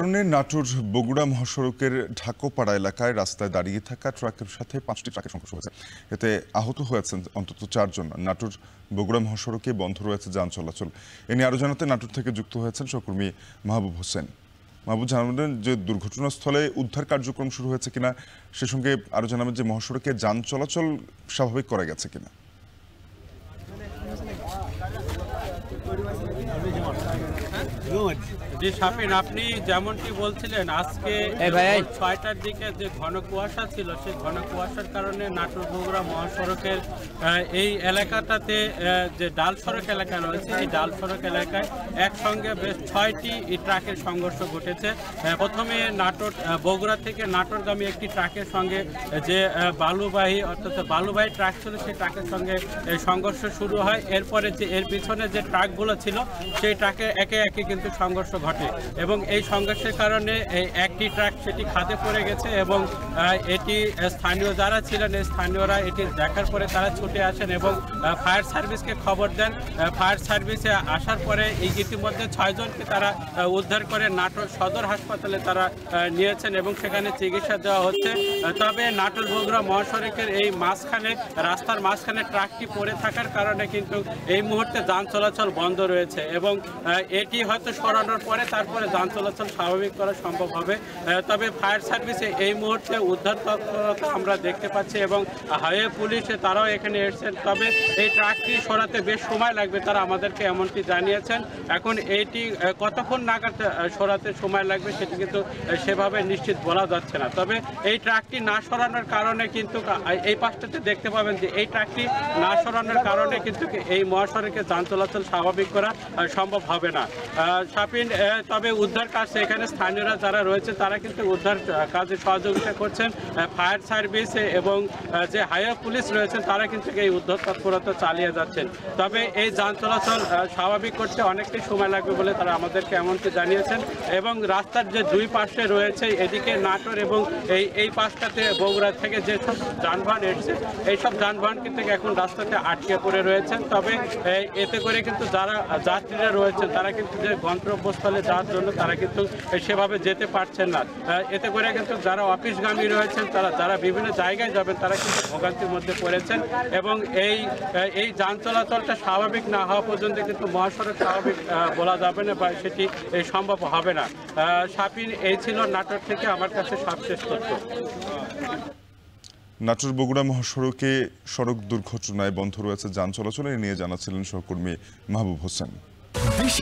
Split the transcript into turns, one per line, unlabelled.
কারণে নাটোর বগুড়া মহাসড়কের ঢাকোপাড়া এলাকায় রাস্তায় দাঁড়িয়ে থাকা ট্রাকের সাথে 5টি ট্রাকের সংঘর্ষ হয়েছে। এতে আহত হয়েছেন অন্তত 4 জন। নাটোর বগুড়া মহাসড়কে বন্ধ রয়েছে যান চলাচল। এ নিয়ে আরো জানাতে নাটোর থেকে যুক্ত হয়েছেন সহকর্মী মাহবুব হোসেন। মাহবুব, জানাবেন যে দুর্ঘটনাস্থলে উদ্ধার কার্যক্রম শুরু হয়েছে কিনা, সে সঙ্গে আরো জানাবেন যে মহাসড়কে যান চলাচল স্বাভাবিক করা গেছে কিনা।
জি শাফিন, আপনি যেমনটি বলছিলেন, আজকে 6টার দিকে যে ঘন কুয়াশা ছিল, সেই ঘন কুয়াশার কারণে নাটোর বগুড়া মহাসড়কের এই এলাকাটাতে যে ডাল সড়ক এলাকা রয়েছে, এই ডাল সড়ক এলাকায় একসঙ্গে বেশ 6টি ট্রাকের সংঘর্ষ ঘটেছে। প্রথমে নাটোর বগুড়া থেকে নাটোরগামী একটি ট্রাকের সঙ্গে যে বালুবাহী ট্রাক ছিল, সেই ট্রাকের সঙ্গে সংঘর্ষ শুরু হয়। এরপরে যে এর পিছনে যে ট্রাকগুলো ছিল, সেই ট্রাকে একে একে কিন্তু সংঘর্ষ ঘটে এবং এই সংঘর্ষের কারণে এই একটি ট্রাক সেটি খাদে পড়ে গেছে এবং এটি স্থানীয় যারা ছিলেন, এই স্থানীয়রা এটি দেখার পরে তারা ছুটে আসেন এবং ফায়ার সার্ভিসকে খবর দেন। ফায়ার সার্ভিসে আসার পরে এই ইতিমধ্যে 6 জনকে তারা উদ্ধার করে নাটোর সদর হাসপাতালে তারা নিয়েছেন এবং সেখানে চিকিৎসা দেওয়া হচ্ছে। তবে নাটোর বগুড়া মহাসড়কের এই রাস্তার মাঝখানে ট্রাকটি পড়ে থাকার কারণে কিন্তু এই মুহূর্তে যান চলাচল বন্ধ রয়েছে এবং এটি হয়তো সরানোর পরে তারপরে যান চলাচল স্বাভাবিক করা সম্ভব হবে। তবে ফায়ার সার্ভিসে এই মুহূর্তে উদ্ধার তৎপরতা আমরা দেখতে পাচ্ছি এবং হাইওয়ে পুলিশে তারাও এখানে এসেছেন। তবে এই ট্রাকটি সরাতে বেশ সময় লাগবে, তারা আমাদেরকে এমনটি জানিয়েছেন। এখন এইটি কতক্ষণ নাগাদ সরাতে সময় লাগবে সেটি কিন্তু সেভাবে নিশ্চিত বলা যাচ্ছে না। তবে এই ট্রাকটি না সরানোর কারণে কিন্তু এই পাশটাতে দেখতে পাবেন যে এই ট্রাকটি না সরানোর কারণে কিন্তু এই মহাসড়কে যান চলাচল স্বাভাবিক করা সম্ভব হবে না। শাফিন, তবে উদ্ধার কাজ এখানে স্থানীয়রা যারা রয়েছে তারা কিন্তু উদ্ধার কাজে সহযোগিতা করছেন। ফায়ার সার্ভিস এবং যে হাইওয়ে পুলিশ রয়েছেন তারা কিন্তু এই উদ্ধার তৎপরতা চালিয়ে যাচ্ছেন। তবে এই যান চলাচল স্বাভাবিক করতে অনেকটাই সময় লাগবে বলে তারা আমাদেরকে এমনকি জানিয়েছেন এবং রাস্তার যে দুই পাশে রয়েছে, এদিকে নাটোর এবং এই পাশটাতে বগুড়া থেকে যেসব যানবাহন এসছে, এইসব যানবাহন কিন্তু এখন রাস্তাতে আটকে পড়ে রয়েছেন। তবে এতে করে কিন্তু যারা যাত্রীরা রয়েছেন তারা কিন্তু যে গন্তব্যস্থলে যাওয়ার জন্য তারা কিন্তু সেভাবে যেতে পারছেন না। এতে করে কিন্তু যারা অফিসগামী রয়েছেন, যারা বিভিন্ন জায়গায় যাবেন, তারা কিন্তু ভোগান্তির মধ্যে পড়েছেন এবং এই যান চলাচলটা স্বাভাবিক না হওয়া পর্যন্ত কিন্তু মহাসড়ক স্বাভাবিক বলা যাবে না বা সেটি সম্ভব হবে না। শাফিন, এই ছিল নাটোর থেকে আমার কাছে সবশেষ তথ্য।
নাটোর বগুড়া মহাসড়কে সড়ক দুর্ঘটনায় বন্ধ রয়েছে যান চলাচল, এ নিয়ে জানাচ্ছিলেন সহকর্মী মাহবুব হোসেন।